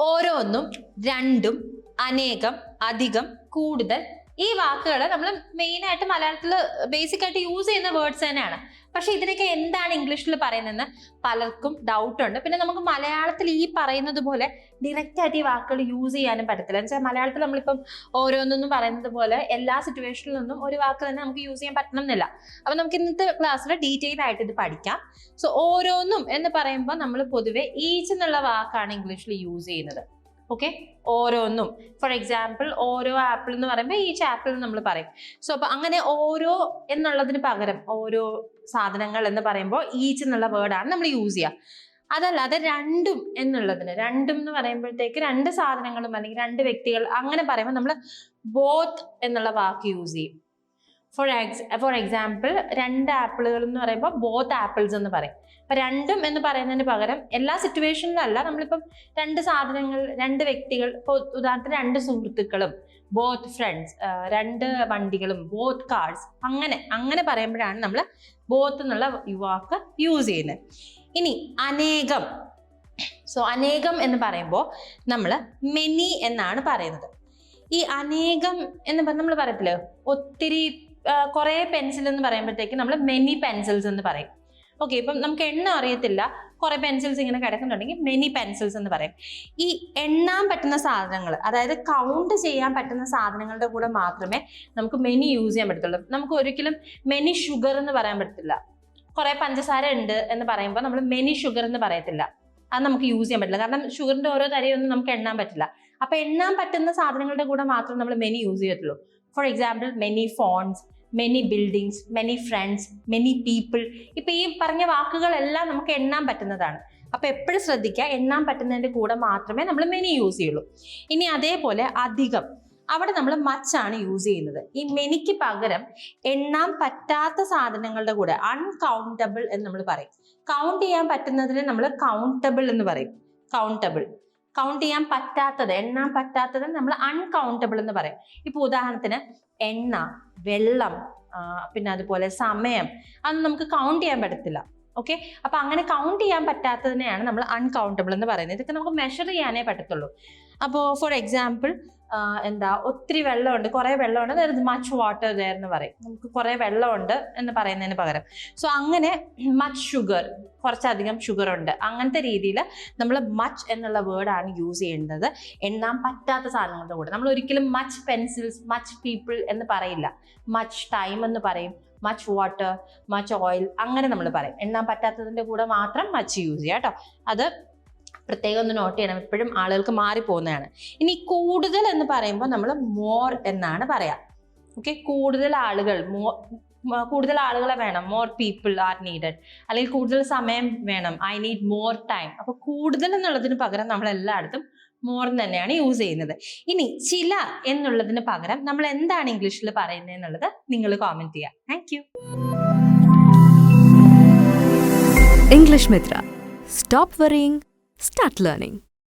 ഓരോന്നും, രണ്ടും, അനേകം, അധികം, കൂടുതൽ, ഈ വാക്കുകൾ നമ്മൾ മെയിനായിട്ട് മലയാളത്തിൽ ബേസിക് ആയിട്ട് യൂസ് ചെയ്യുന്ന വേർഡ്സ് തന്നെയാണ്. പക്ഷെ ഇതിനൊക്കെ എന്താണ് ഇംഗ്ലീഷിൽ പറയുന്നതെന്ന് പലർക്കും ഡൗട്ട് ഉണ്ട്. പിന്നെ നമുക്ക് മലയാളത്തിൽ ഈ പറയുന്നത് പോലെ ഡയറക്റ്റ് ആയിട്ട് ഈ വാക്കുകൾ യൂസ് ചെയ്യാനും പറ്റത്തില്ല. എന്ന് വെച്ചാൽ മലയാളത്തിൽ നമ്മളിപ്പം ഓരോന്നൊന്നും പറയുന്നത് പോലെ എല്ലാ സിറ്റുവേഷനിൽ നിന്നും ഒരു വാക്ക് തന്നെ നമുക്ക് യൂസ് ചെയ്യാൻ പറ്റണം എന്നില്ല. അപ്പൊ നമുക്ക് ഇന്നത്തെ ക്ലാസ്സിൽ ഡീറ്റെയിൽ ആയിട്ട് ഇത് പഠിക്കാം. സോ ഓരോന്നും എന്ന് പറയുമ്പോൾ നമ്മൾ പൊതുവെ ഈച്ച് എന്നുള്ള വാക്കാണ് ഇംഗ്ലീഷിൽ യൂസ് ചെയ്യുന്നത്. ഓക്കെ, ഓരോന്നും. ഫോർ എക്സാമ്പിൾ, ഓരോ ആപ്പിൾ എന്ന് പറയുമ്പോൾ ഈച്ച് ആപ്പിൾ എന്ന് നമ്മൾ പറയും. സോ അപ്പൊ അങ്ങനെ ഓരോ എന്നുള്ളതിന് പകരം ഓരോ സാധനങ്ങൾ എന്ന് പറയുമ്പോൾ ഈച്ച് എന്നുള്ള വേർഡാണ് നമ്മൾ യൂസ് ചെയ്യുക. അതല്ലാതെ രണ്ടും എന്നുള്ളതിന്, രണ്ടും എന്ന് പറയുമ്പോഴത്തേക്ക് രണ്ട് സാധനങ്ങളും അല്ലെങ്കിൽ രണ്ട് വ്യക്തികൾ അങ്ങനെ പറയുമ്പോൾ നമ്മൾ ബോത്ത് എന്നുള്ള വാക്ക് യൂസ് ചെയ്യും. ഫോർ എക്സാമ്പിൾ, രണ്ട് ആപ്പിളുകൾ എന്ന് പറയുമ്പോൾ ബോത്ത് ആപ്പിൾസ് എന്ന് പറയും. അപ്പൊ രണ്ടും എന്ന് പറയുന്നതിന് പകരം എല്ലാ സിറ്റുവേഷനിലല്ല, നമ്മളിപ്പം രണ്ട് സാധനങ്ങൾ, രണ്ട് വ്യക്തികൾ, ഇപ്പോൾ ഉദാഹരണത്തിന് രണ്ട് സുഹൃത്തുക്കളും, ബോത്ത് ഫ്രണ്ട്സ്, രണ്ട് വണ്ടികളും, ബോത്ത് കാർസ്, അങ്ങനെ പറയുമ്പോഴാണ് നമ്മൾ ബോത്ത് എന്നുള്ള വാക്ക് യൂസ് ചെയ്യുന്നത്. ഇനി അനേകം. സോ അനേകം എന്ന് പറയുമ്പോൾ നമ്മൾ മെനി എന്നാണ് പറയുന്നത്. ഈ അനേകം എന്ന് പറഞ്ഞാൽ നമ്മൾ പറയത്തില്ലേ, ഒത്തിരി കുറെ പെൻസിൽ എന്ന് പറയുമ്പോഴത്തേക്ക് നമ്മൾ മെനി പെൻസിൽസ് എന്ന് പറയും. ഓക്കെ, ഇപ്പം നമുക്ക് എണ്ണം അറിയത്തില്ല, കുറെ പെൻസിൽസ് ഇങ്ങനെ കിടക്കുന്നുണ്ടെങ്കിൽ മെനി പെൻസിൽസ് എന്ന് പറയും. ഈ എണ്ണാൻ പറ്റുന്ന സാധനങ്ങൾ, അതായത് കൗണ്ട് ചെയ്യാൻ പറ്റുന്ന സാധനങ്ങളുടെ കൂടെ മാത്രമേ നമുക്ക് മെനി യൂസ് ചെയ്യാൻ പറ്റത്തുള്ളൂ. നമുക്ക് ഒരിക്കലും മെനി ഷുഗർ എന്ന് പറയാൻ പറ്റത്തില്ല. കുറെ പഞ്ചസാര ഉണ്ട് എന്ന് പറയുമ്പോൾ നമ്മൾ മെനി ഷുഗർ എന്ന് പറയത്തില്ല. അത് നമുക്ക് യൂസ് ചെയ്യാൻ പറ്റില്ല, കാരണം ഷുഗറിന്റെ ഓരോ തരയൊന്നും നമുക്ക് എണ്ണാൻ പറ്റില്ല. അപ്പൊ എണ്ണാൻ പറ്റുന്ന സാധനങ്ങളുടെ കൂടെ മാത്രം നമ്മൾ മെനി യൂസ് ചെയ്യത്തുള്ളൂ. For example, many phones, many buildings, many friends, many people. ഇപ്പൊ ഈ പറഞ്ഞ വാക്കുകളെല്ലാം നമുക്ക് എണ്ണാൻ പറ്റുന്നതാണ്. അപ്പൊ എപ്പോഴും ശ്രദ്ധിക്കുക, എണ്ണാൻ പറ്റുന്നതിന്റെ കൂടെ മാത്രമേ നമ്മൾ മെനി യൂസ് ചെയ്യുള്ളൂ. ഇനി അതേപോലെ അധികം, അവിടെ നമ്മൾ മച്ച് ആണ് യൂസ് ചെയ്യുന്നത്. ഈ മെനിക്ക് പകരം എണ്ണാൻ പറ്റാത്ത സാധനങ്ങളുടെ കൂടെ അൺകൗണ്ടബിൾ എന്ന് നമ്മൾ പറയും. കൗണ്ട് ചെയ്യാൻ പറ്റുന്നതിന് നമ്മൾ കൗണ്ടബിൾ എന്ന് പറയും. കൗണ്ട് ചെയ്യാൻ പറ്റാത്തത്, എണ്ണാൻ പറ്റാത്തത് നമ്മൾ അൺകൗണ്ടബിൾ എന്ന് പറയും. ഇപ്പൊ ഉദാഹരണത്തിന് എണ്ണ, വെള്ളം, പിന്നെ അതുപോലെ സമയം, അതൊന്നും നമുക്ക് കൗണ്ട് ചെയ്യാൻ പറ്റത്തില്ല. ഓക്കെ, അപ്പൊ അങ്ങനെ കൗണ്ട് ചെയ്യാൻ പറ്റാത്തതിനെയാണ് നമ്മൾ അൺകൗണ്ടബിൾ എന്ന് പറയുന്നത്. ഇതൊക്കെ നമുക്ക് മെഷർ ചെയ്യാനേ പറ്റത്തുള്ളൂ. അപ്പോൾ ഫോർ എക്സാമ്പിൾ, ഒത്തിരി വെള്ളമുണ്ട്, കുറെ വെള്ളമുണ്ട്, there is much water there എന്ന് പറയും. നമുക്ക് കുറെ വെള്ളമുണ്ട് എന്ന് പറയുന്നതിന് പകരം. സോ അങ്ങനെ മച്ച് ഷുഗർ, കുറച്ചധികം ഷുഗർ ഉണ്ട്, അങ്ങനത്തെ രീതിയിൽ നമ്മൾ മച്ച് എന്നുള്ള വേർഡാണ് യൂസ് ചെയ്യേണ്ടത് എണ്ണാൻ പറ്റാത്ത സാധനങ്ങളുടെ കൂടെ. നമ്മൾ ഒരിക്കലും മച്ച് പെൻസിൽസ്, മച്ച് പീപ്പിൾ എന്ന് പറയില്ല. മച്ച് ടൈം എന്ന് പറയും, മച്ച് വാട്ടർ, മച്ച് ഓയിൽ, അങ്ങനെ നമ്മൾ പറയും. എണ്ണാൻ പറ്റാത്തതിന്റെ കൂടെ മാത്രം മച്ച് യൂസ് ചെയ്യാം കേട്ടോ. അത് പ്രത്യേകം ഒന്ന് നോട്ട് ചെയ്യണം, എപ്പോഴും ആളുകൾക്ക് മാറിപ്പോകുന്നതാണ്. ഇനി കൂടുതൽ എന്ന് പറയുമ്പോൾ നമ്മൾ മോർ എന്നാണ് പറയാം. ഓക്കെ, കൂടുതൽ ആളുകളെ വേണം, മോർ പീപ്പിൾ ആർ നീഡഡ്. അല്ലെങ്കിൽ കൂടുതൽ സമയം വേണം, ഐ നീഡ് മോർ ടൈം. അപ്പൊ കൂടുതൽ എന്നുള്ളതിന് പകരം നമ്മൾ എല്ലായിടത്തും മോർ തന്നെയാണ് യൂസ് ചെയ്യുന്നത്. ഇനി ചില എന്നുള്ളതിന് പകരം നമ്മൾ എന്താണ് ഇംഗ്ലീഷിൽ പറയുന്നത് എന്നുള്ളത് നിങ്ങൾ കോമെന്റ് ചെയ്യാം. Thank you. English Mitra. Stop worrying, start learning.